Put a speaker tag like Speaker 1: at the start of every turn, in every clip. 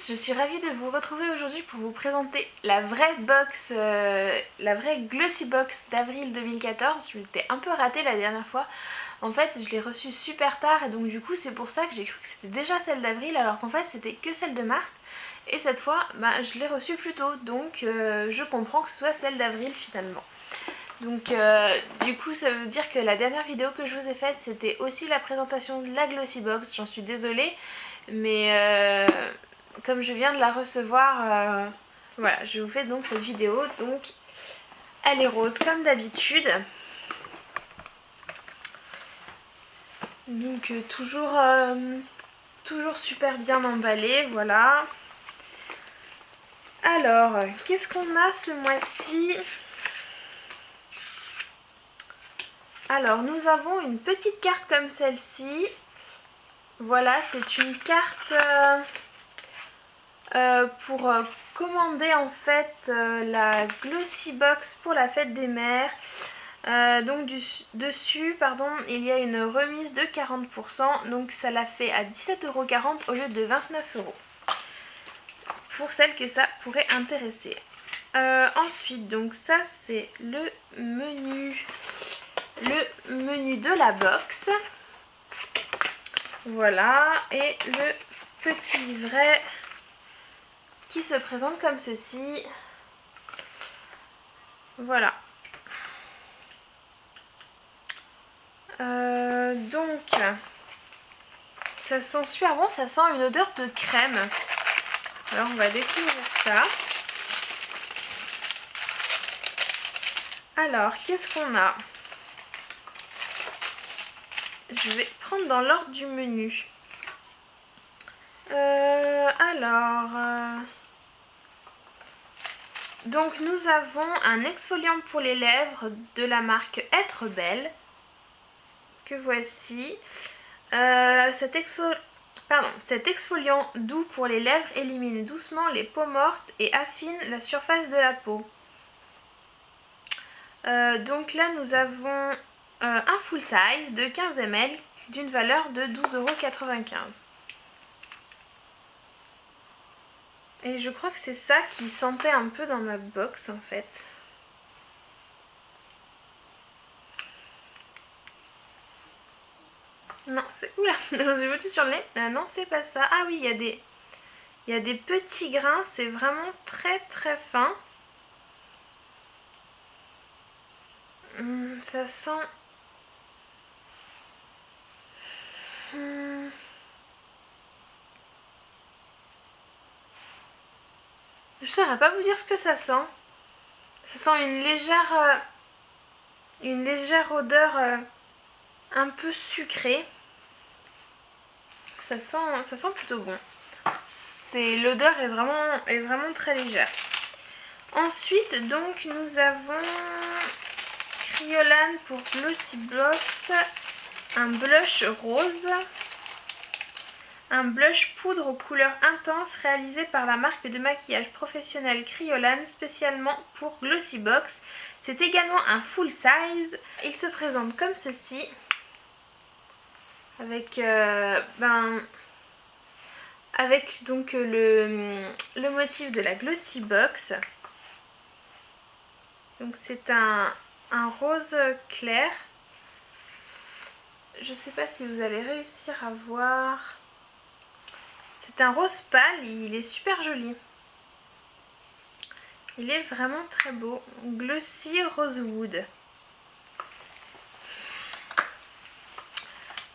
Speaker 1: je suis ravie de vous retrouver aujourd'hui pour vous présenter la vraie box, la vraie Glossy Box d'avril 2014. Je m'étais un peu ratée la dernière fois. En fait, je l'ai reçue super tard et donc du coup c'est pour ça que j'ai cru que c'était déjà celle d'avril alors qu'en fait c'était que celle de mars. Et cette fois, je l'ai reçue plus tôt, donc je comprends que ce soit celle d'avril finalement. Donc du coup ça veut dire que la dernière vidéo que je vous ai faite c'était aussi la présentation de la Glossy Box. J'en suis désolée, mais comme je viens de la recevoir, voilà, je vous fais donc cette vidéo. Donc elle est rose comme d'habitude. Donc toujours super bien emballée, voilà. Alors, qu'est-ce qu'on a ce mois-ci? Alors, nous avons une petite carte comme celle-ci. Voilà, c'est une carte pour commander en fait la Glossy Box pour la fête des mères. Donc dessus, pardon, il y a une remise de 40%, donc ça la fait à 17,40 € au lieu de 29 €. Pour celles que ça pourrait intéresser. Ensuite, donc ça c'est le menu de la box. Voilà, et le petit livret qui se présente comme ceci. Voilà. Donc ça sent super bon, ça sent une odeur de crème. Alors on va découvrir ça. Alors qu'est-ce qu'on a? Je vais prendre dans l'ordre du menu. Donc nous avons un exfoliant pour les lèvres de la marque Être Belle, que voici. Cet exfoliant doux pour les lèvres élimine doucement les peaux mortes et affine la surface de la peau. Donc là nous avons un full size de 15 ml d'une valeur de 12,95 €. Et je crois que c'est ça qui sentait un peu dans ma box en fait. Non, c'est... Oula, j'ai foutu sur le nez. Non, c'est pas ça. Ah oui, il y a des petits grains, c'est vraiment très très fin. Ça sent... Je saurais pas vous dire ce que ça sent. Ça sent une légère odeur un peu sucrée. Ça sent plutôt bon. L'odeur est vraiment très légère. Ensuite, donc, nous avons Kryolan pour Glossy Box, un blush rose. Un blush poudre aux couleurs intenses réalisé par la marque de maquillage professionnelle Kryolan spécialement pour Glossy Box. C'est également un full size. Il se présente comme ceci. Avec, donc le motif de la Glossy Box. Donc c'est un rose clair. Je ne sais pas si vous allez réussir à voir. C'est un rose pâle, il est super joli. Il est vraiment très beau. Glossy Rosewood.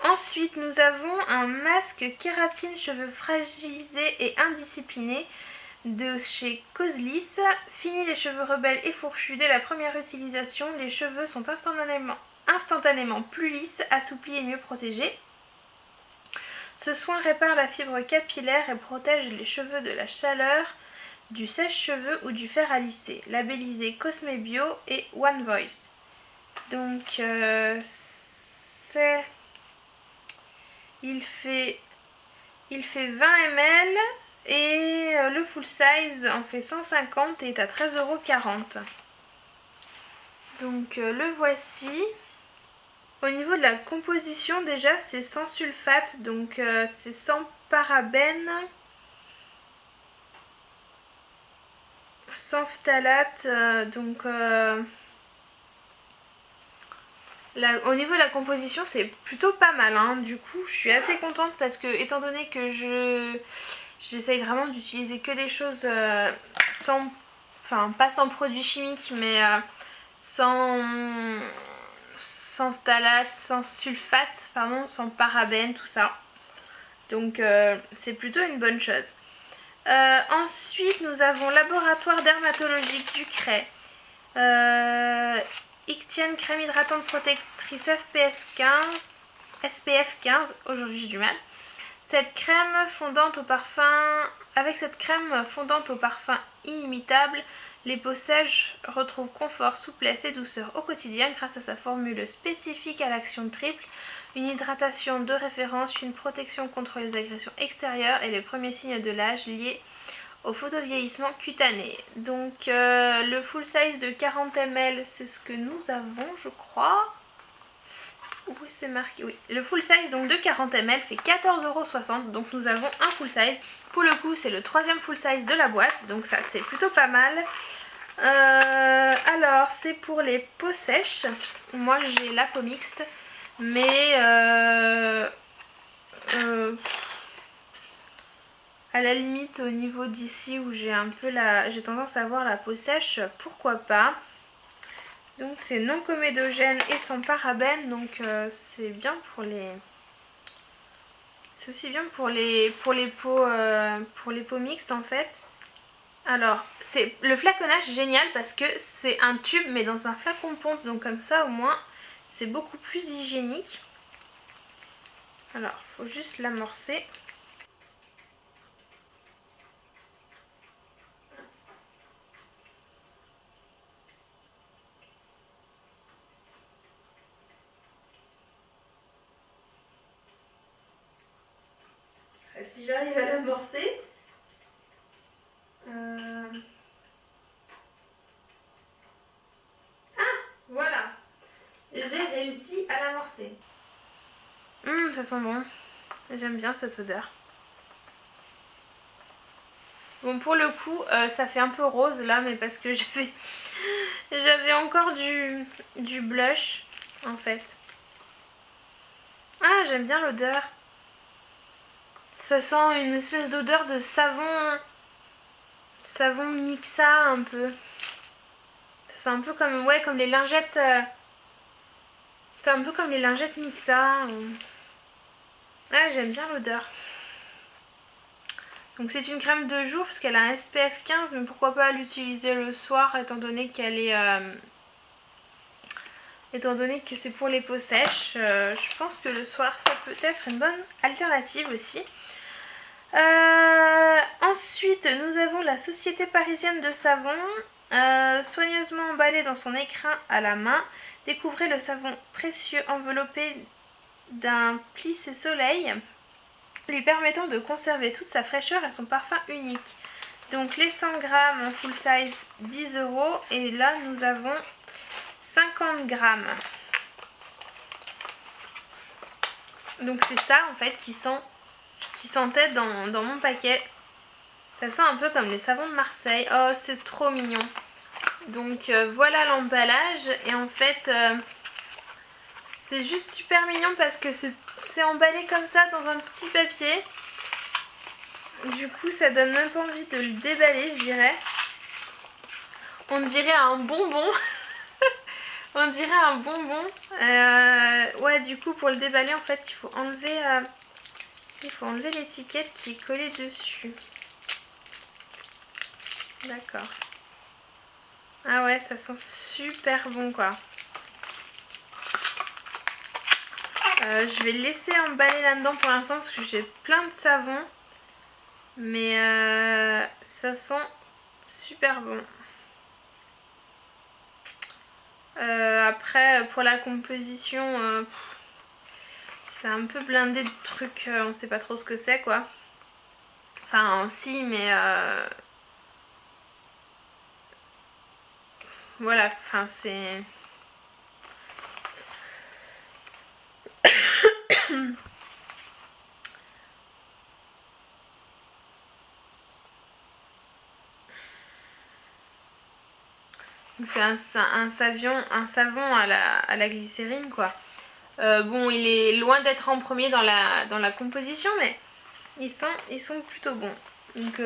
Speaker 1: Ensuite, nous avons un masque kératine cheveux fragilisés et indisciplinés de chez Cosliss. Fini les cheveux rebelles et fourchus. Dès la première utilisation, les cheveux sont instantanément plus lisses, assouplis et mieux protégés. Ce soin répare la fibre capillaire et protège les cheveux de la chaleur, du sèche-cheveux ou du fer à lisser. Labellisé Cosme Bio et One Voice. Donc il fait 20 ml et le full size en fait 150 et est à 13,40 €. Donc le voici. Au niveau de la composition, déjà c'est sans sulfate, donc c'est sans parabènes. sans phtalate, donc au niveau de la composition c'est plutôt pas mal, hein. Du coup je suis assez contente parce que étant donné que j'essaye vraiment d'utiliser que des choses sans, enfin pas sans produits chimiques, mais sans phtalate, sans sulfate, pardon, sans parabènes, tout ça. Donc c'est plutôt une bonne chose. Ensuite nous avons Laboratoire dermatologique du Cray. Ictienne crème hydratante protectrice SPF 15, aujourd'hui j'ai du mal. Cette crème fondante au parfum, avec cette crème fondante au parfum inimitable, les peaux sèches retrouvent confort, souplesse et douceur au quotidien grâce à sa formule spécifique à l'action triple, une hydratation de référence, une protection contre les agressions extérieures et les premiers signes de l'âge liés au photovieillissement cutané. Donc le full size de 40 ml, c'est ce que nous avons, je crois. Oui, c'est marqué, oui. Le full size donc de 40 ml fait 14,60 €, donc nous avons un full size. Pour le coup, c'est le troisième full size de la boîte, donc ça c'est plutôt pas mal. Alors, c'est pour les peaux sèches. Moi j'ai la peau mixte, mais à la limite au niveau d'ici où j'ai un peu j'ai tendance à avoir la peau sèche, pourquoi pas. Donc c'est non comédogène et sans parabènes, donc c'est bien pour les... C'est aussi bien pour les peaux mixtes en fait. Alors, c'est le flaconnage est génial parce que c'est un tube mais dans un flacon pompe, donc comme ça au moins c'est beaucoup plus hygiénique. Alors, il faut juste l'amorcer. Si j'arrive à l'amorcer. Ah, voilà. J'ai réussi à l'amorcer. Ça sent bon. J'aime bien cette odeur. Bon, pour le coup, ça fait un peu rose là, mais parce que j'avais encore du blush en fait. Ah, j'aime bien l'odeur. Ça sent une espèce d'odeur de savon mixa un peu. Ça sent un peu comme, ouais, comme les lingettes, un peu comme les lingettes mixa. Ah, j'aime bien l'odeur. Donc c'est une crème de jour parce qu'elle a un SPF 15, mais pourquoi pas l'utiliser le soir étant donné qu'elle est... étant donné que c'est pour les peaux sèches, je pense que le soir ça peut être une bonne alternative aussi. Ensuite nous avons la Société Parisienne de Savon, soigneusement emballé dans son écrin à la main. Découvrez le savon précieux enveloppé d'un plissé soleil, lui permettant de conserver toute sa fraîcheur et son parfum unique. Donc les 100 grammes en full size 10 € et là nous avons 50 grammes. Donc c'est ça en fait qui sentait dans mon paquet. Ça sent un peu comme les savons de Marseille. Oh, c'est trop mignon. Donc voilà l'emballage et en fait c'est juste super mignon parce que c'est emballé comme ça dans un petit papier. Du coup ça donne même pas envie de le déballer, je dirais. On dirait un bonbon. On dirait un bonbon. Ouais, du coup pour le déballer en fait il faut enlever l'étiquette qui est collée dessus. D'accord. Ah ouais, ça sent super bon quoi. Je vais le laisser emballer là-dedans pour l'instant parce que j'ai plein de savon. Mais ça sent super bon. Après, pour la composition, c'est un peu blindé de trucs, on sait pas trop ce que c'est quoi. Enfin, si, mais voilà, enfin c'est... C'est un savon à la glycérine quoi. Bon, il est loin d'être en premier dans la composition, mais ils sont plutôt bons. Donc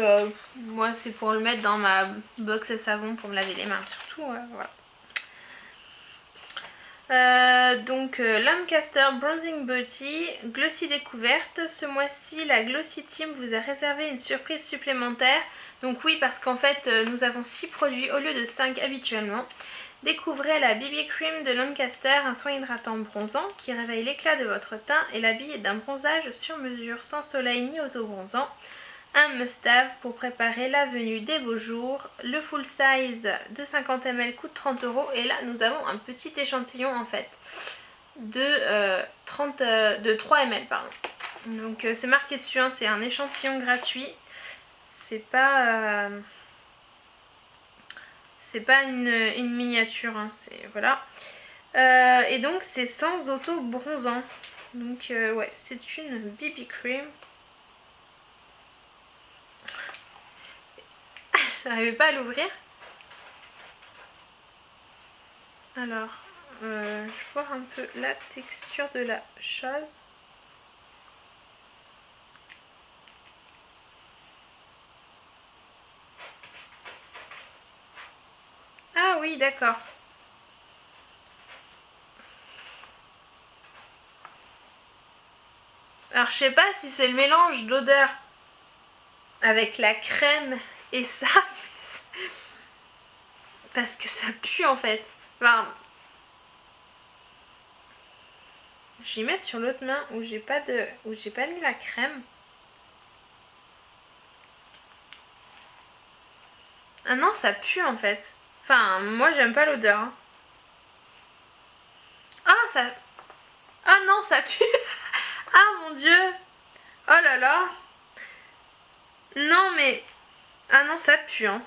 Speaker 1: moi c'est pour le mettre dans ma box à savon pour me laver les mains surtout, voilà. Lancaster Bronzing Beauty, Glossy Découverte. Ce mois-ci, la Glossy Team vous a réservé une surprise supplémentaire. Donc oui, parce qu'en fait, nous avons 6 produits au lieu de 5 habituellement. Découvrez la BB Cream de Lancaster, un soin hydratant bronzant qui réveille l'éclat de votre teint et l'habille d'un bronzage sur mesure, sans soleil ni auto-bronzant. Un must-have pour préparer la venue des beaux jours. Le full size de 50 ml coûte 30 € et là nous avons un petit échantillon en fait de 3 ml pardon. Donc c'est marqué dessus, hein, c'est un échantillon gratuit. C'est pas une miniature, hein, c'est voilà. Et donc c'est sans auto-bronzant. Donc ouais, c'est une BB Cream. J'arrivais pas à l'ouvrir. Alors, je vais voir un peu la texture de la chose. Ah oui, d'accord. Alors, je sais pas si c'est le mélange d'odeur avec la crème et ça, parce que ça pue en fait. Enfin, je vais y mettre sur l'autre main où j'ai pas mis la crème. Ah non, ça pue en fait. Enfin, moi j'aime pas l'odeur. Hein. Ah ça. Ah non, ça pue. Ah mon dieu. Oh là là. Non mais. Ah non, ça pue. Hein.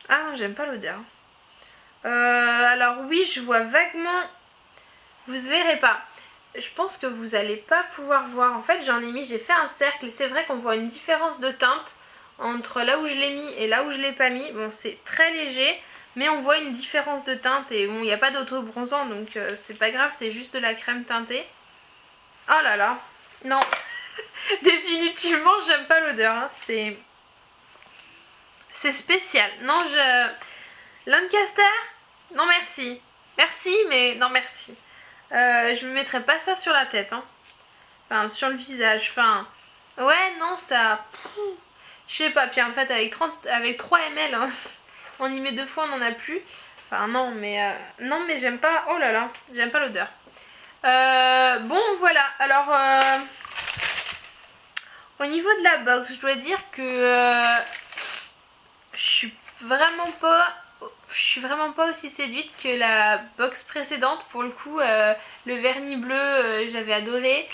Speaker 1: Ah non, j'aime pas l'odeur. Alors oui, je vois vaguement. Vous verrez pas. Je pense que vous allez pas pouvoir voir. En fait, j'ai fait un cercle et c'est vrai qu'on voit une différence de teinte entre là où je l'ai mis et là où je l'ai pas mis. Bon, c'est très léger, mais on voit une différence de teinte et bon, il n'y a pas d'auto-bronzant donc c'est pas grave, c'est juste de la crème teintée. Oh là là, non, définitivement, j'aime pas l'odeur. Hein. C'est spécial. Non, Lancaster, non merci. Merci, mais non merci. Je me mettrais pas ça sur la tête, hein. Enfin, sur le visage. Enfin, ouais, non, ça. Je sais pas. Puis en fait, avec 3 ml, hein, on y met 2 fois, on n'en a plus. Enfin, non, mais j'aime pas. Oh là là, j'aime pas l'odeur. Bon, voilà. Alors, au niveau de la box, je dois dire que je suis vraiment pas aussi séduite que la box précédente. Pour le coup, le vernis bleu, j'avais adoré.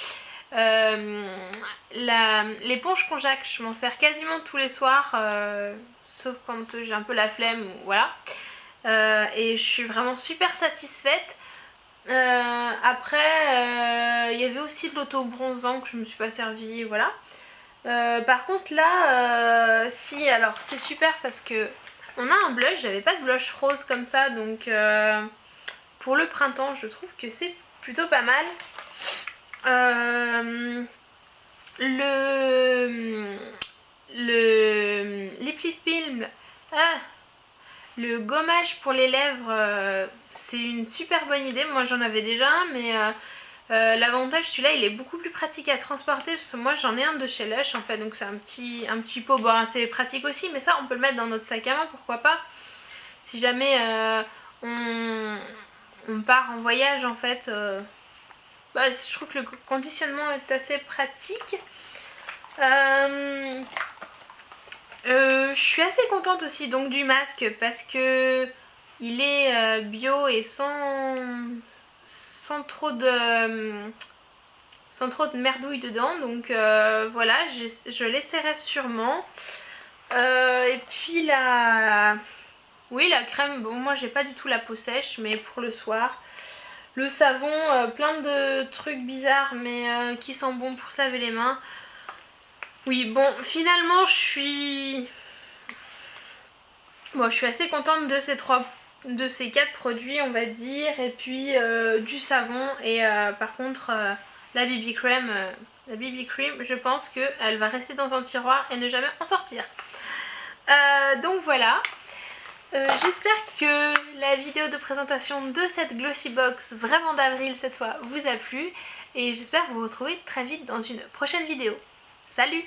Speaker 1: L'éponge Conjac, je m'en sers quasiment tous les soirs, sauf quand j'ai un peu la flemme, ou voilà. Et je suis vraiment super satisfaite. Après, il y avait aussi de l'auto-bronzant que je me suis pas servi, voilà. Par contre là, si, alors c'est super parce que on a un blush, j'avais pas de blush rose comme ça, donc pour le printemps je trouve que c'est plutôt pas mal. Le lip film, le gommage pour les lèvres, c'est une super bonne idée. Moi j'en avais déjà un, mais l'avantage, celui-là il est beaucoup plus pratique à transporter parce que moi j'en ai un de chez Lush en fait, donc c'est un petit pot. Bon, c'est pratique aussi, mais ça on peut le mettre dans notre sac à main, pourquoi pas, si jamais on part en voyage en fait. Je trouve que le conditionnement est assez pratique. Je suis assez contente aussi donc du masque parce que il est bio et sans trop de merdouille dedans, donc voilà, je l'essaierai sûrement. Et puis oui, la crème, bon moi j'ai pas du tout la peau sèche, mais pour le soir. Le savon, plein de trucs bizarres mais qui sont bons pour se laver les mains. Oui, bon, finalement je suis assez contente de ces trois de ces 4 produits on va dire, et puis du savon et par contre la BB Cream, je pense qu'elle va rester dans un tiroir et ne jamais en sortir. Donc voilà. J'espère que la vidéo de présentation de cette Glossy Box, vraiment d'avril cette fois, vous a plu. Et j'espère vous retrouver très vite dans une prochaine vidéo. Salut!